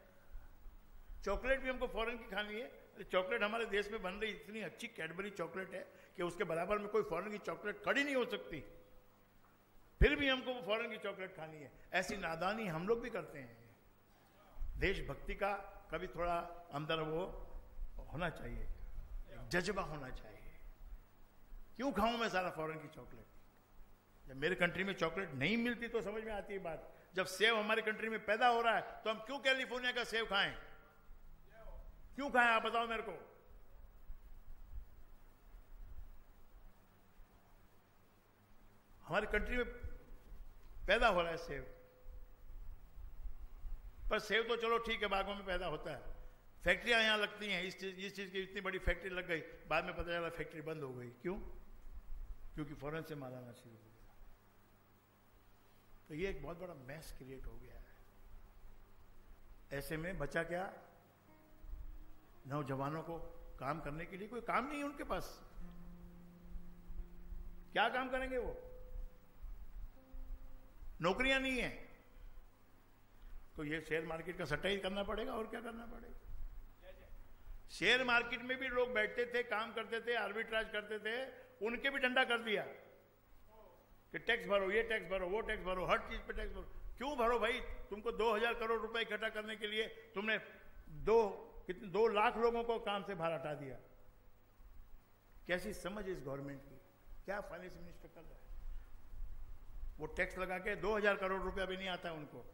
चॉकलेट भी हमको फॉरेन की खानी है। चॉकलेट हमारे देश में बन रही इतनी अच्छी कैडबरी चॉकलेट है कि उसके बराबर में कोई फॉरेन की चॉकलेट खड़ी नहीं हो सकती, फिर भी हमको वो फॉरेन की चॉकलेट खानी है। ऐसी नादानी हम लोग भी करते हैं। देशभक्ति का कभी थोड़ा अंदर वो होना चाहिए, जज्बा होना चाहिए। क्यों खाऊं मैं सारा फॉरेन की चॉकलेट? जब मेरे कंट्री में चॉकलेट नहीं मिलती तो समझ में आती है बात। जब सेव हमारी कंट्री में पैदा हो रहा है तो हम क्यों कैलिफोर्निया का सेव खाएं? क्यों खाएं आप बताओ मेरे को? हमारी कंट्री में पैदा हो रहा है सेव, पर सेव तो चलो ठीक है, बागों में पैदा होता है, फैक्ट्रियां यहां लगती हैं। इस चीज की इतनी बड़ी फैक्ट्री लग गई, बाद में पता चला फैक्ट्री बंद हो गई। क्यों? क्योंकि फॉरेन से माल आना शुरू हो गया। तो ये एक बहुत बड़ा मैस क्रिएट हो गया है। ऐसे में बचा क्या? नौजवानों को काम करने के लिए कोई काम नहीं है उनके पास। क्या काम करेंगे वो? नौकरियां नहीं है, तो ये शेयर मार्केट का सट्टा ही करना पड़ेगा। और क्या करना पड़ेगा? शेयर मार्केट में भी लोग बैठते थे, काम करते थे, आर्बिट्राज करते थे, उनके भी डंडा कर दिया कि टैक्स भरो, ये टैक्स भरो, वो टैक्स भरो, हर चीज पे टैक्स भरो। क्यों भरो भाई? तुमको 2000 करोड़ रुपए इकट्ठा करने के लिए तुमने 2 लाख लोगों को काम से बाहर हटा दिया। कैसी समझ इस गवर्नमेंट की? क्या फाइनेंस मिनिस्टर कर रहा है? वो टैक्स लगा के 2000 करोड़ रुपया भी नहीं आता उनको,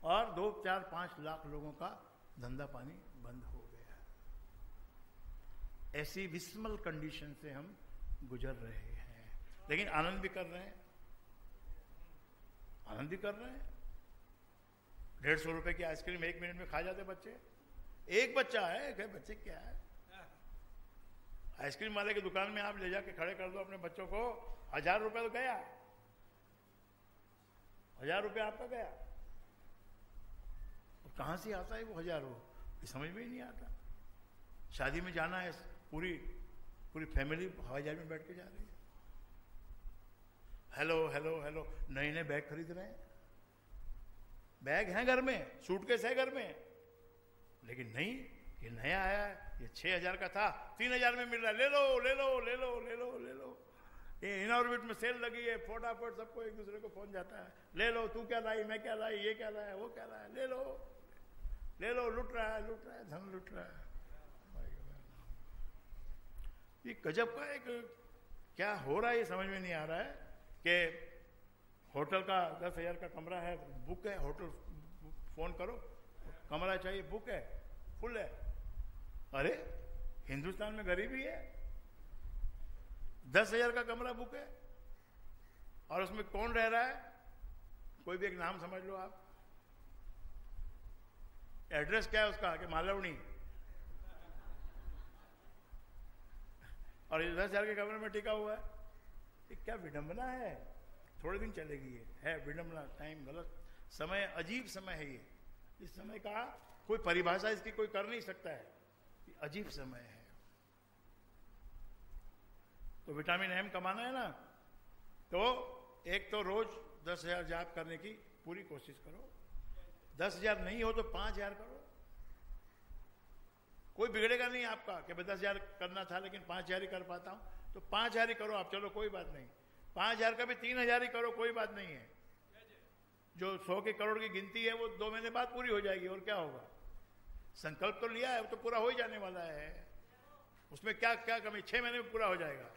और 2, 4, 5 लाख लोगों का धंधा पानी बंद हो गया। ऐसी विस्मल कंडीशन से हम गुजर रहे हैं, लेकिन आनंद भी कर रहे हैं, आनंद भी कर रहे हैं। 150 रुपए की आइसक्रीम 1 मिनट में खा जाते बच्चे। एक बच्चा है, बच्चे क्या है, आइसक्रीम वाले की दुकान में आप ले जाके खड़े कर दो अपने बच्चों को, 1000 रुपया तो गया, 1000 रुपया आपका गया। और कहां से आता है वो 1000 हो, ये समझ में ही नहीं आता। शादी में जाना है, पूरी फैमिली हवाई जहाज में बैठ के जा रही है, हेलो हेलो हेलो, नए नए बैग खरीद रहे हैं, बैग हैं घर में, सूटकेस है घर में, लेकिन नहीं, ये नया आया है, ये 6000 का था 3000 में मिल रहा है, ले लो ले लो ले लो ले लो ले लो। ये इनऑर्बिट में सेल लगी है, फटाफट सबको एक दूसरे को फोन जाता है, ले लो, तू क्या लाई, मैं क्या लाई, ये क्या लाया, वो क्या लाया, ले लो ले लो, लुट रहा है धन लुट रहा है। ये गजब का एक क्या हो रहा है ये समझ में नहीं आ रहा है कि होटल का 10,000 का कमरा है, बुक है, होटल फोन करो, कमरा चाहिए, बुक है, फुल है। अरे हिंदुस्तान में गरीबी है, 10,000 का कमरा बुक है, और उसमें कौन रह रहा है, कोई भी एक नाम समझ लो आप, एड्रेस क्या है उसका कि मालवनी, और 10,000 के कमरे में टिका हुआ है। ये क्या विडंबना है, थोड़े दिन चलेगी ये है विडंबना। टाइम गलत समय, अजीब समय है ये, इस समय का कोई परिभाषा इसकी कोई कर नहीं सकता है, ये अजीब समय है। तो विटामिन एम कमाना है ना, तो एक तो रोज 10,000 जाप करने की पूरी कोशिश करो, 10,000 नहीं हो तो 5,000 करो, कोई बिगड़ेगा नहीं आपका कि 10,000 करना था लेकिन 5,000 ही कर पाता हूं, तो 5,000 ही करो आप, चलो कोई बात नहीं, 5,000 का भी 3,000 ही करो, कोई बात नहीं है। जो 100 के करोड़ की गिनती है वो 2 महीने बाद पूरी हो जाएगी, और क्या होगा, संकल्प तो लिया है, वो तो पूरा हो ही जाने वाला है, उसमें क्या क्या कमी, 6 महीने में पूरा हो जाएगा।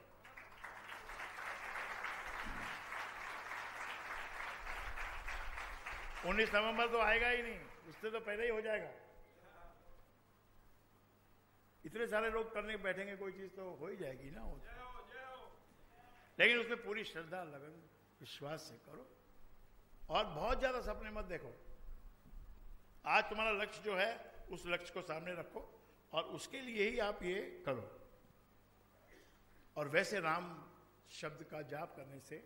उन्नीस नवंबर तो आएगा ही नहीं, उससे तो पहले ही हो जाएगा। इतने सारे लोग करने बैठेंगे कोई चीज तो हो ही जाएगी ना, हो। लेकिन उसमें पूरी श्रद्धा लगन विश्वास से करो, और बहुत ज्यादा सपने मत देखो। आज तुम्हारा लक्ष्य जो है उस लक्ष्य को सामने रखो, और उसके लिए ही आप ये करो। और वैसे राम शब्द का जाप करने से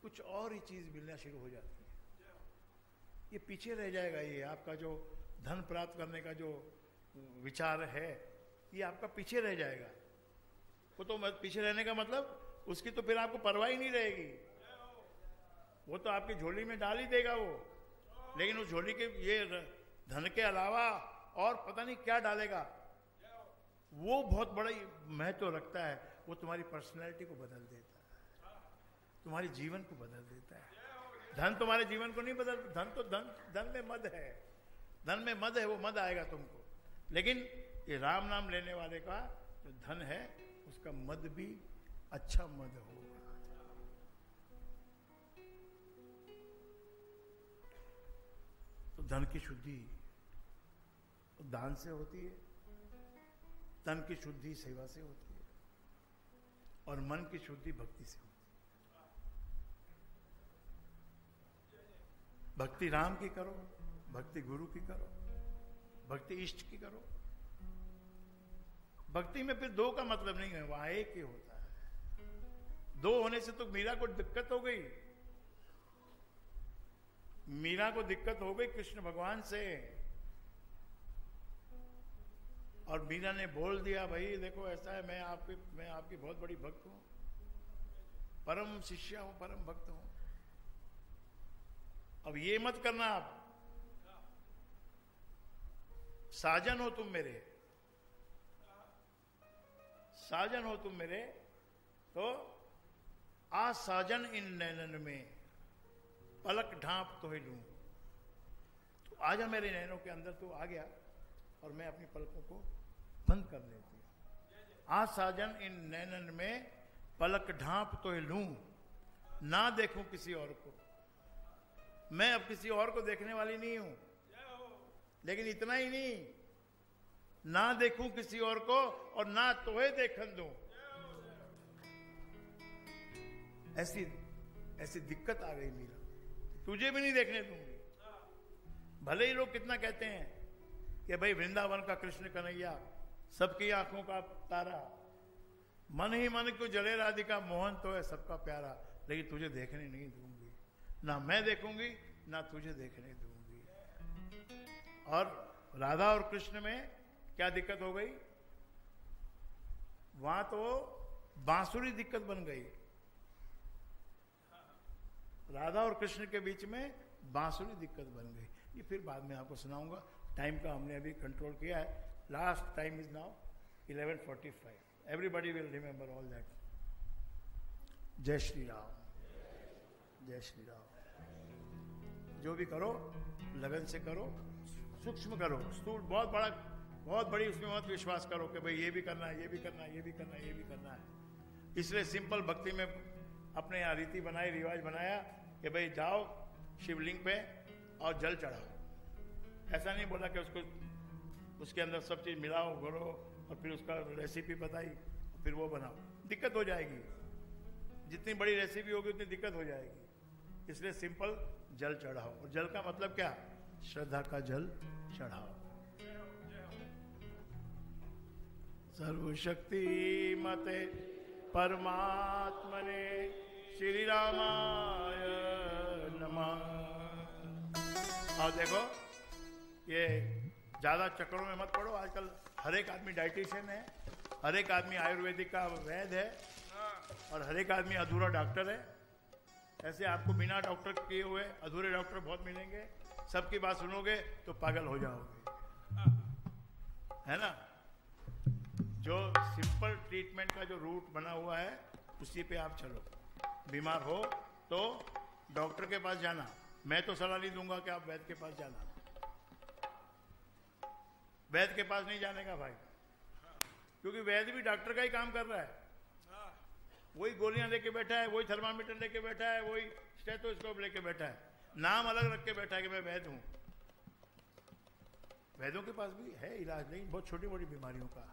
कुछ और ही चीज मिलना शुरू हो जाती है, ये पीछे रह जाएगा। ये आपका जो धन प्राप्त करने का जो विचार है, ये आपका पीछे रह जाएगा। वो तो पीछे रहने का मतलब उसकी तो फिर आपको परवाह ही नहीं रहेगी, वो तो आपकी झोली में डाल ही देगा वो, लेकिन उस झोली के ये धन के अलावा और पता नहीं क्या डालेगा, वो बहुत बड़ा महत्व रखता है। वो तुम्हारी पर्सनैलिटी को बदल देता है, तुम्हारे जीवन को बदल देता है। धन तुम्हारे जीवन को नहीं बदल, धन तो धन में मद है, धन में मद है, वो मद आएगा तुमको। लेकिन ये राम नाम लेने वाले का जो धन है उसका मद भी अच्छा मद होगा। तो धन की शुद्धि तो दान से होती है, तन की शुद्धि सेवा से होती है, और मन की शुद्धि भक्ति से होती है। भक्ति राम की करो, भक्ति गुरु की करो, भक्ति इष्ट की करो। भक्ति में फिर दो का मतलब नहीं है, वहां एक ही होता है। दो होने से तो मीरा को दिक्कत हो गई, मीरा को दिक्कत हो गई कृष्ण भगवान से, और मीरा ने बोल दिया, भाई देखो ऐसा है, मैं आपकी बहुत बड़ी भक्त हूं, परम शिष्या हूं, परम भक्त हूं। अब ये मत करना, आप साजन हो तुम मेरे, साजन हो तुम मेरे, तो आ साजन इन नैनन में पलक ढांप तो ही लूं। तो आजा मेरे नैनों के अंदर, तो आ गया और मैं अपनी पलकों को बंद कर देती हूं। आ साजन इन नैनन में पलक ढांप तो ही लूं, ना देखूं किसी और को। मैं अब किसी और को देखने वाली नहीं हूं, लेकिन इतना ही नहीं, ना देखूं किसी और को और ना तोहे देखन दूं। ऐसी दिक्कत आ गई मीरा, तुझे भी नहीं देखने दूंगी। भले ही लोग कितना कहते हैं कि भाई वृंदावन का कृष्ण कन्हैया सबकी आंखों का तारा, मन ही मन को जले राधिका, मोहन तो है सबका प्यारा, लेकिन तुझे देखने नहीं दूंगी, ना मैं देखूंगी ना तुझे देखने दूंगी। और राधा और कृष्ण में क्या दिक्कत हो गई? वहां तो बांसुरी दिक्कत बन गई, राधा और कृष्ण के बीच में बांसुरी दिक्कत बन गई। ये फिर बाद में आपको सुनाऊंगा, टाइम का हमने अभी कंट्रोल किया है। Last time is now 11:45। Everybody will remember all that. जय श्री राम, जय श्री राम। जो भी करो लगन से करो, सूक्ष्म करो, स्थूल बहुत बड़ा बहुत बड़ी उसमें मत विश्वास करो कि भाई ये भी करना है, ये भी करना है, ये भी करना है, ये भी करना है। इसलिए सिंपल भक्ति में अपने यहाँ रीति बनाई, रिवाज बनाया कि भाई जाओ शिवलिंग पे और जल चढ़ाओ। ऐसा नहीं बोला कि उसके अंदर सब चीज मिलाओ, घोलो और फिर उसका रेसिपी बताई फिर वो बनाओ, दिक्कत हो जाएगी। जितनी बड़ी रेसिपी होगी उतनी दिक्कत हो जाएगी। इसलिए सिंपल जल चढ़ाओ। और जल का मतलब क्या? श्रद्धा का जल चढ़ाओ। सर्वशक्ति मते परमात्मने श्री रामाय नमः। और देखो ये ज्यादा चक्करों में मत पड़ो। आजकल हर एक आदमी डाइटिशियन है, हर एक आदमी आयुर्वेदिक का वैद्य है और हर एक आदमी अधूरा डॉक्टर है। ऐसे आपको बिना डॉक्टर किए हुए अधूरे डॉक्टर बहुत मिलेंगे। सबकी बात सुनोगे तो पागल हो जाओगे, है ना। जो सिंपल ट्रीटमेंट का जो रूट बना हुआ है उसी पे आप चलो। बीमार हो तो डॉक्टर के पास जाना। मैं तो सलाह नहीं दूंगा कि आप वैद्य के पास जाना। वैद्य के पास नहीं जाने का भाई, क्योंकि वैद्य भी डॉक्टर का ही काम कर रहा है। वही गोलियां लेके बैठा है, वही थर्मामीटर लेके बैठा है, वही स्टेथोस्कोप लेके बैठा है, नाम अलग रख के बैठा है कि मैं वैद्य हूं। वैद्यों के पास भी है इलाज, नहीं बहुत छोटी मोटी बीमारियों का।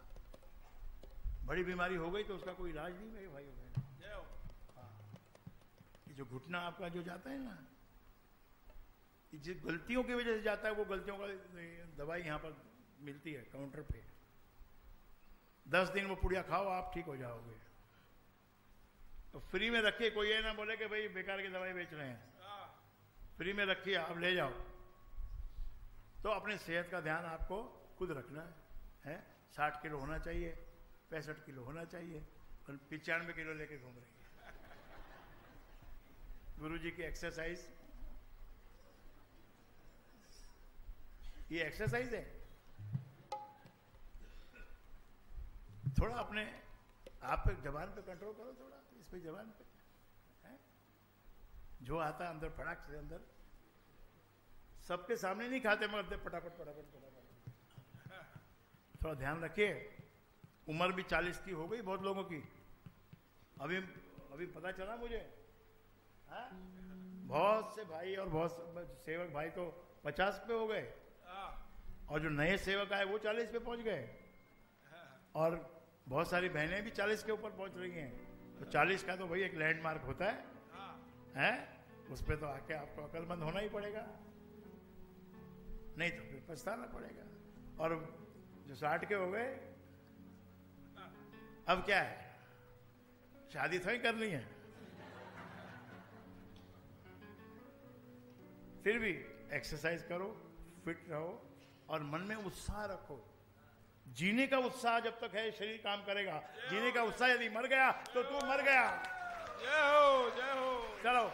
बड़ी बीमारी हो गई तो उसका कोई इलाज नहीं है भाई बहन। ये जो घुटना आपका जो जाता है ना, जिस गलतियों की वजह से जाता है, वो गलतियों का दवाई यहाँ पर मिलती है काउंटर पे। 10 दिन वो पुड़िया खाओ, आप ठीक हो जाओगे। तो फ्री में रखिए, कोई ये ना बोले कि भाई बेकार की दवाई बेच रहे हैं। फ्री में रखिए, आप ले जाओ। तो अपने सेहत का ध्यान आपको खुद रखना है। 60 किलो होना चाहिए, 65 किलो होना चाहिए, और 95 किलो लेके घूम रही है। गुरुजी की एक्सरसाइज, ये एक्सरसाइज है। थोड़ा अपने आप पे जबान पे कंट्रोल करो, थोड़ा इस पे जबान पे है? जो आता है अंदर फटाक से अंदर। सबके सामने नहीं खाते मगर फटाफट फटाफट फटाफट। थोड़ा ध्यान रखिए। उम्र भी 40 की हो गई बहुत लोगों की। अभी पता चला मुझे, है? बहुत से भाई और बहुत सेवक भाई तो 50 पे हो गए, और जो नए सेवक आए वो 40 पे पहुंच गए, और बहुत सारी बहनें भी 40 के ऊपर पहुंच रही हैं। तो 40 का तो भाई एक लैंडमार्क होता है? उस पे तो आके आपको अकलमंद होना ही पड़ेगा, नहीं तो फिर पछताना पड़ेगा। और जो 60 के हो गए, अब क्या है? शादी थोड़ी करनी है। फिर भी एक्सरसाइज करो, फिट रहो और मन में उत्साह रखो। जीने का उत्साह जब तक है शरीर काम करेगा। जीने का उत्साह यदि मर गया तो तू मर गया। जय हो, जय हो। चलो।